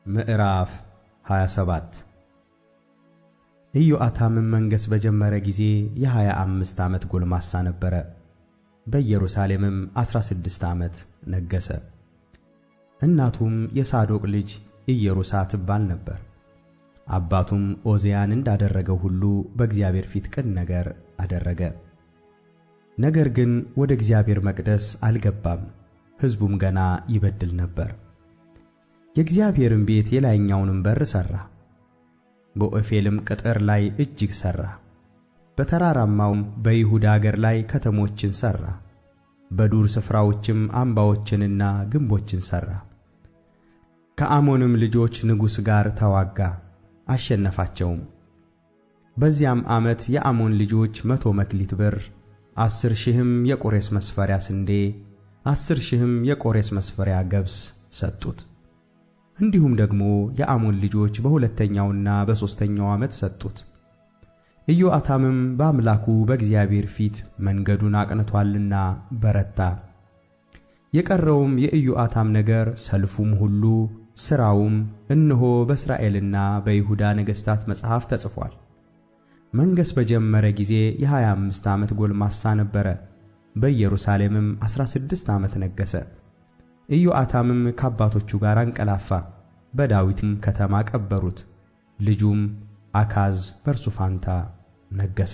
ምዕራፍ 27 ኢዮአታምም መንገሥ በጀመረ ጊዜ የ25 ዓመት ጎልማሳ ነበረ። በኢየሩሳሌምም 16 ዓመት ነገሠ። እናቱም የሳዶቅ ልጅ ኢየሩሳ ትባል ነበር። አባቱም ዖዝያን እንዳደረገው ሁሉ በእግዚአብሔር ፊት ቅን ነገር አደረገ። ነገር ግን ወደ እግዚአብሔር መቅደስ አልገባም፣ ሕዝቡም ገና ይበድል ነበር። የእግዚአብሔርም ቤት የላይኛውንም በር ሠራ፣ በኦፌልም ቅጥር ላይ እጅግ ሠራ። በተራራማውም በይሁዳ አገር ላይ ከተሞችን ሠራ፣ በዱር ስፍራዎችም አምባዎችንና ግንቦችን ሠራ። ከአሞንም ልጆች ንጉሥ ጋር ተዋጋ፣ አሸነፋቸውም። በዚያም ዓመት የአሞን ልጆች 100 መክሊት ብር፣ 10,000 የቆሬስ መስፈሪያ ስንዴ፣ 10,000 የቆሬስ መስፈሪያ ገብስ ሰጡት። እንዲሁም ደግሞ የአሞን ልጆች በሁለተኛውና በሦስተኛው ዓመት ሰጡት። ኢዮአታምም በአምላኩ በእግዚአብሔር ፊት መንገዱን አቅንቶአልና በረታ። የቀረውም የኢዮአታም ነገር፣ ሰልፉም ሁሉ ሥራውም እነሆ በእስራኤልና በይሁዳ ነገሥታት መጽሐፍ ተጽፏል። መንገሥ በጀመረ ጊዜ የ25 ዓመት ጎልማሳ ነበረ። በኢየሩሳሌምም 16 ዓመት ነገሠ። ኢዮአታምም ከአባቶቹ ጋር አንቀላፋ፣ በዳዊትም ከተማ ቀበሩት። ልጁም አካዝ በእርሱ ፋንታ ነገሠ።